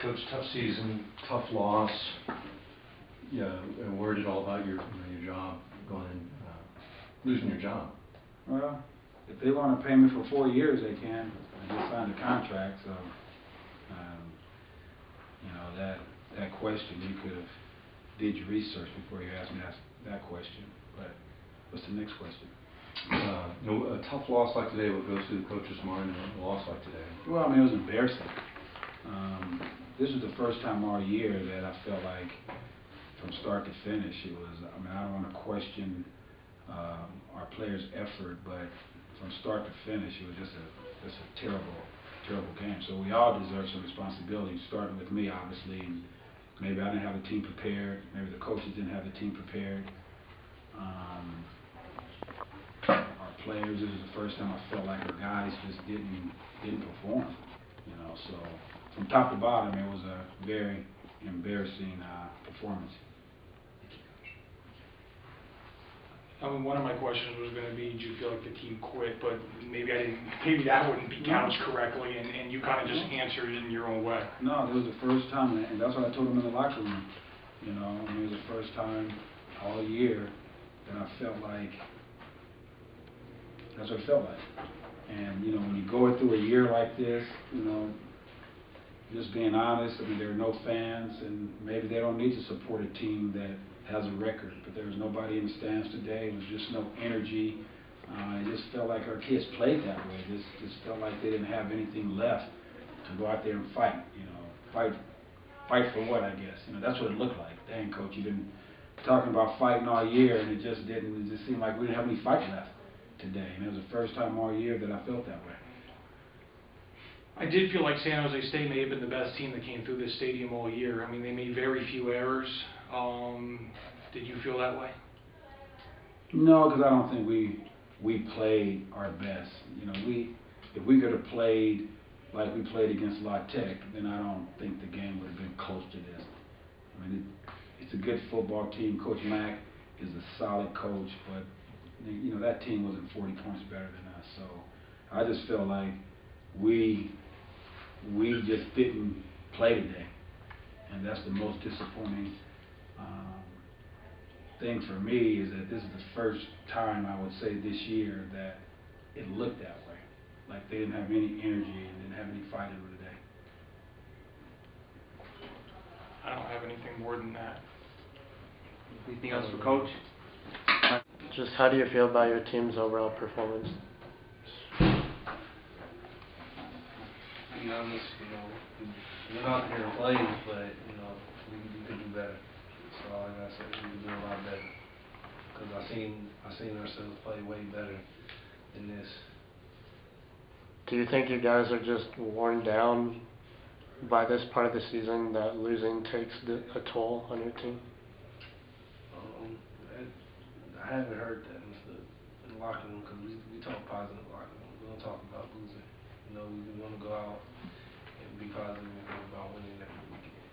Coach, tough season, tough loss. Yeah, worried at all about your job going in, losing your job? Well, if they want to pay me for 4 years, they can. I just signed a contract, so you know that question you could have did your research before you asked me that question. But what's the next question? A tough loss like today, what goes through the coach's mind, and a loss like today? Well, I mean, it was embarrassing. This is the first time all year that I felt like, from start to finish, it was. I mean, I don't want to question our players' effort, but from start to finish, it was just a terrible game. So we all deserve some responsibility, starting with me, obviously. Maybe I didn't have the team prepared. Maybe the coaches didn't have the team prepared. Our players, this is the first time I felt like our guys just didn't perform. You know, so from top to bottom, it was a very embarrassing performance. I mean, one of my questions was going to be, did you feel like the team quit? But maybe that wouldn't be couched correctly, and you kind of just answered it in your own way. No, it was the first time, and that's what I told them in the locker room. You know, I mean, it was the first time all year that I felt like that's what it felt like. And you know, when you go through a year like this, you know, just being honest, I mean, there are no fans, and maybe they don't need to support a team that has a record, but there was nobody in the stands today. It was just no energy. It just felt like our kids played that way. It just felt like they didn't have anything left to go out there and fight. You know, fight for what? I guess. You know, that's what it looked like. Dang, coach, you've been talking about fighting all year, and it just didn't. It just seemed like we didn't have any fight left today, and it was the first time all year that I felt that way. I did feel like San Jose State may have been the best team that came through this stadium all year. I mean, they made very few errors. Did you feel that way? No, because I don't think we played our best. You know, if we could have played like we played against La Tech, then I don't think the game would have been close to this. I mean, it's a good football team. Coach Mack is a solid coach, but you know that team wasn't 40 points better than us. So I just felt like we just didn't play today, and that's the most disappointing thing for me, is that this is the first time I would say this year that it looked that way. Like they didn't have any energy and didn't have any fight in them today. I don't have anything more than that. Anything else for Coach? Just how do you feel about your team's overall performance? To be honest, you know, we went out there and played, but you know, we could do better. So all I gotta say is we could do a lot better. Because I seen ourselves play way better than this. Do you think you guys are just worn down by this part of the season, that losing takes a toll on your team? I haven't heard that in the locker room, because we talk positive in the locker room. We don't talk about losing. You know, we want to go out and be positive and think about winning every weekend.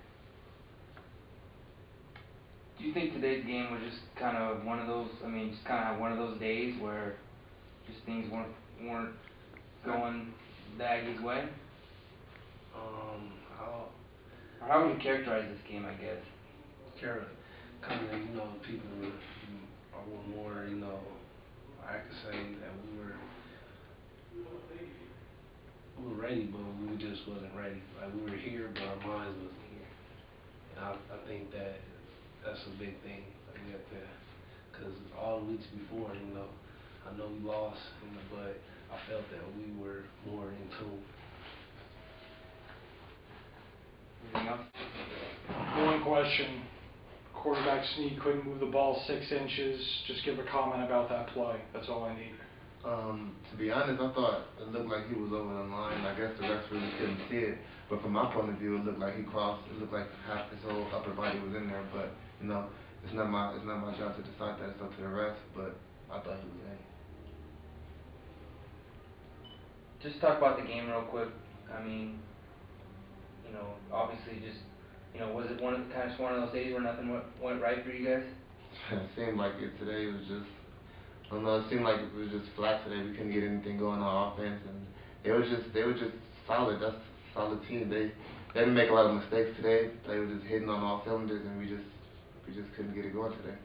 Do you think today's game was just kind of one of those? I mean, just kind of one of those days where just things weren't going the Aggies' way? How would you characterize this game? I guess. Kind of, you know, people were more, you know, I could say that we were ready, but we just wasn't ready. Like, we were here, but our minds wasn't here. And I think that's a big thing that we have to, because all the weeks before, you know, I know we lost, you know, but I felt that we were more in tune. Anything else? One question. Quarterback sneak, couldn't move the ball 6 inches. Just give a comment about that play. That's all I need. To be honest, I thought it looked like he was over the line. I guess the refs really couldn't see it. But from my point of view, it looked like he crossed. It looked like half his whole upper body was in there. But you know, it's not my job to decide that. It's up to the refs. But I thought he was in. Just talk about the game real quick. I mean, you know, obviously just, you know, was it one of those days where nothing went right for you guys? It seemed like it today. It was just, I don't know, it seemed like it was just flat today. We couldn't get anything going on offense, and they were just solid. That's a solid team. They didn't make a lot of mistakes today. They were just hitting on all cylinders, and we just couldn't get it going today.